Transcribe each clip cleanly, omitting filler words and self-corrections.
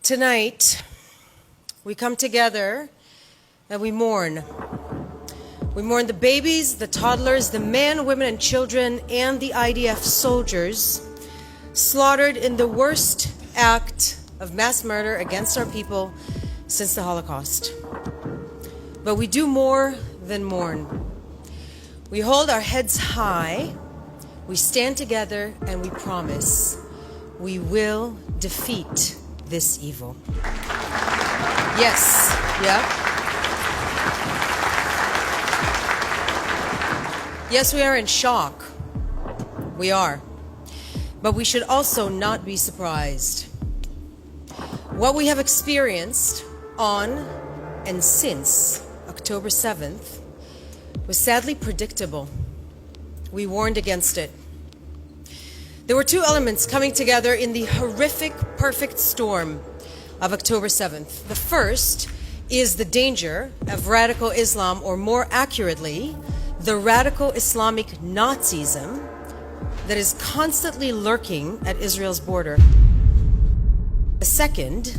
Tonight, we come together and we mourn. We mourn the babies, the toddlers, the men, women, and children, and the IDF soldiers slaughtered in the worst act of mass murder against our people since the Holocaust. But we do more than mourn. We hold our heads high, we stand together, and we promise we will defeat this evil. Yes, yeah. Yes, we are in shock. We are. But we should also not be surprised. What we have experienced on and since October 7th was sadly predictable. We warned against it. There were two elements coming together in the horrific, perfect storm of October 7th. The first is the danger of radical Islam, or more accurately, the radical Islamic Nazism that is constantly lurking at Israel's border. The second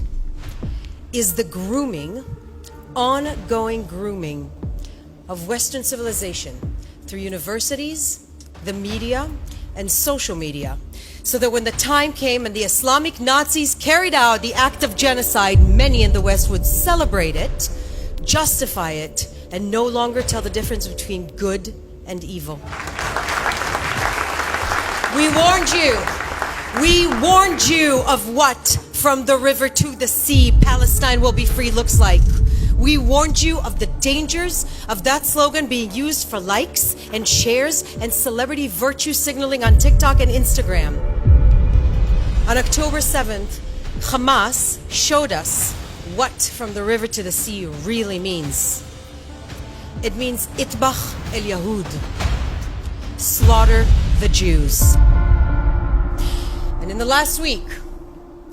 is the grooming, ongoing grooming of Western civilization through universities, the media, and social media, so that when the time came and the Islamic Nazis carried out the act of genocide, many in the West would celebrate it, justify it, and no longer tell the difference between good and evil. We warned you. We warned you of what from the river to the sea Palestine will be free looks like. We warned you of the dangers of that slogan being used for likes and shares and celebrity virtue signaling on TikTok and Instagram. On October 7th, Hamas showed us what from the river to the sea really means. It means Itbach el Yahud, slaughter the Jews. And in the last week,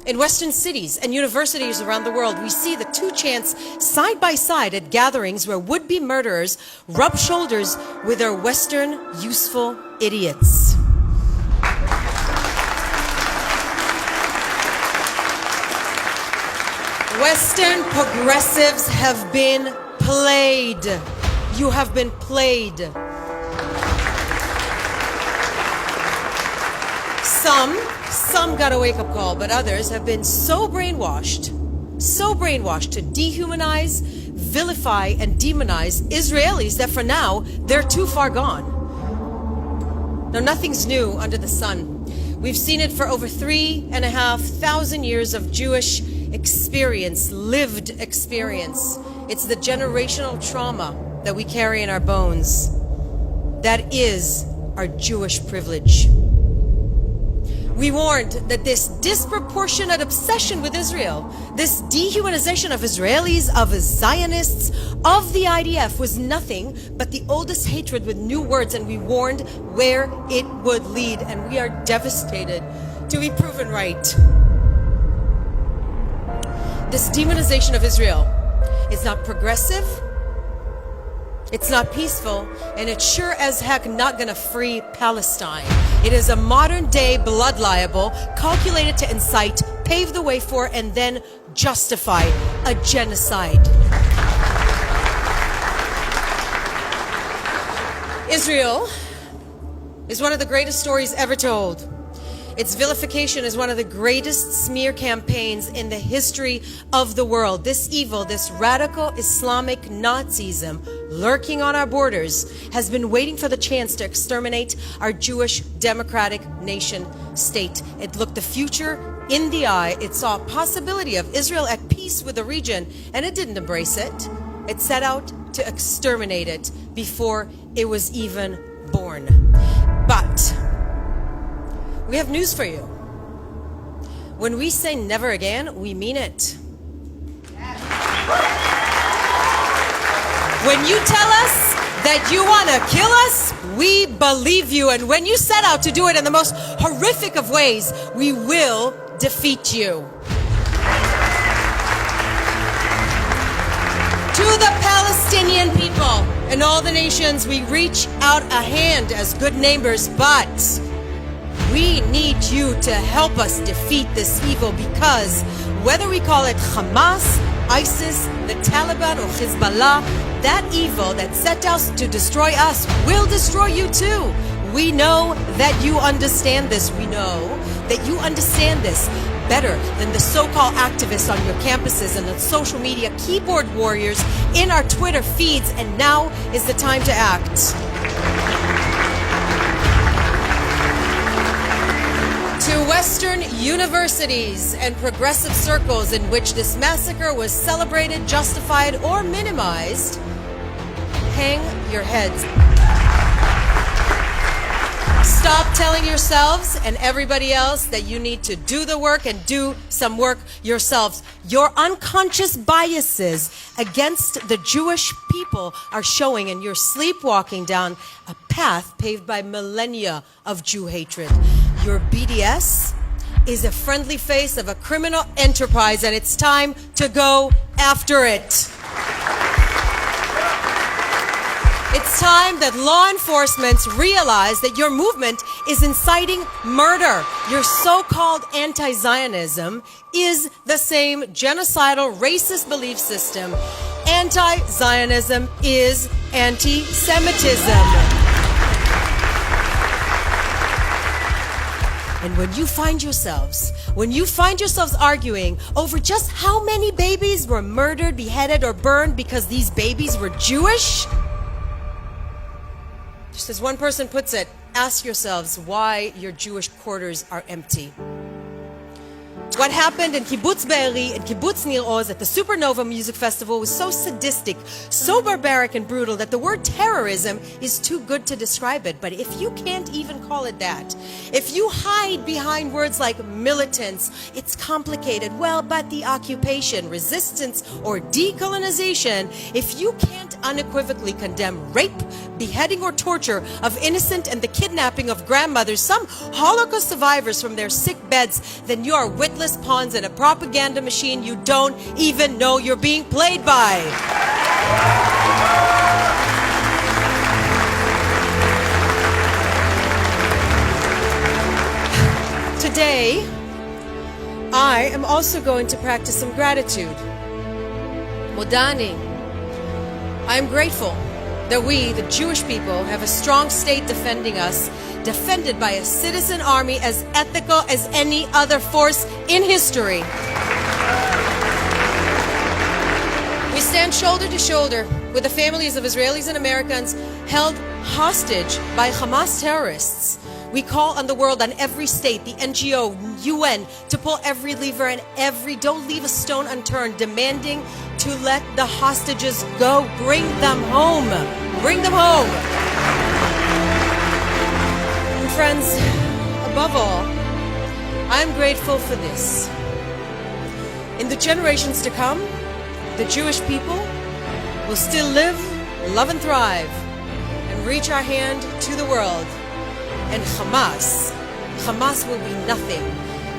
in Western cities and universities around the world, we see the two chants side by side at gatherings where would-be murderers rub shoulders with their Western useful idiots. Western progressives have been played. You have been played. Some got a wake-up call, but others have been so brainwashed to dehumanize, vilify, and demonize Israelis that for now, they're too far gone. Now, nothing's new under the sun. We've seen it for over 3,500 years of Jewish experience, lived experience. It's the generational trauma that we carry in our bones. That is our Jewish privilege. We warned that this disproportionate obsession with Israel, this dehumanization of Israelis, of Zionists, of the IDF was nothing but the oldest hatred with new words, and we warned where it would lead, and we are devastated to be proven right. This demonization of Israel is not progressive, it's not peaceful, and it's sure as heck not gonna free Palestine. It is a modern-day blood libel calculated to incite, pave the way for, and then justify a genocide. Israel is one of the greatest stories ever told. Its vilification is one of the greatest smear campaigns in the history of the world. This evil, this radical Islamic Nazism lurking on our borders has been waiting for the chance to exterminate our Jewish democratic nation state. It looked the future in the eye. It saw a possibility of Israel at peace with the region, and it didn't embrace it. It set out to exterminate it before it was even born. But we have news for you. When we say never again, we mean it. When you tell us that you want to kill us, we believe you. And when you set out to do it in the most horrific of ways, we will defeat you. To the Palestinian people and all the nations, we reach out a hand as good neighbors, but We need you to help us defeat this evil, because whether we call it Hamas, ISIS, the Taliban, or Hezbollah, that evil that set out to destroy us will destroy you too. We know that you understand this. We know that you understand this better than the so-called activists on your campuses and the social media keyboard warriors in our Twitter feeds, and now is the time to act. To Western universities and progressive circles in which this massacre was celebrated, justified, or minimized, hang your heads. Stop telling yourselves and everybody else that you need to do the work and do some work yourselves. Your unconscious biases against the Jewish people are showing, and you're sleepwalking down a path paved by millennia of Jew hatred. Your BDS is a friendly face of a criminal enterprise, and it's time to go after it. It's time that law enforcement realize that your movement is inciting murder. Your so-called anti-Zionism is the same genocidal, racist belief system. Anti-Zionism is anti-Semitism. And when you find yourselves arguing over just how many babies were murdered, beheaded, or burned because these babies were Jewish, just as one person puts it, ask yourselves why your Jewish quarters are empty. What happened in Kibbutz Be'eri and Kibbutz Nir Oz at the Supernova Music Festival was so sadistic, so barbaric and brutal that the word terrorism is too good to describe it. But if you can't even call it that, if you hide behind words like militants, it's complicated, well, but the occupation, resistance, or decolonization, if you can't unequivocally condemn rape, beheading, or torture of innocent and the kidnapping of grandmothers, some Holocaust survivors from their sick beds, then you are witless pawns in a propaganda machine you don't even know you're being played by. Today, I am also going to practice some gratitude. Modani. I am grateful that we, the Jewish people, have a strong state defending us, defended by a citizen army as ethical as any other force in history. We stand shoulder to shoulder with the families of Israelis and Americans held hostage by Hamas terrorists. We call on the world, on every state, the NGO, UN, to pull every lever and don't leave a stone unturned, demanding to let the hostages go. Bring them home. Bring them home. And friends, above all, I'm grateful for this. In the generations to come, the Jewish people will still live, love, and thrive, and reach our hand to the world. And Hamas will be nothing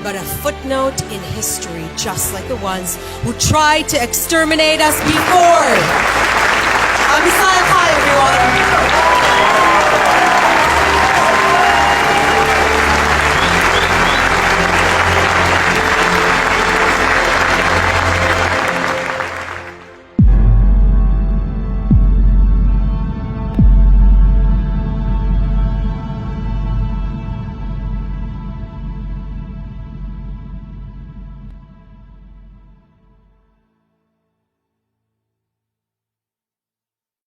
but a footnote in history, just like the ones who tried to exterminate us before. Am Yisrael Chai, everyone.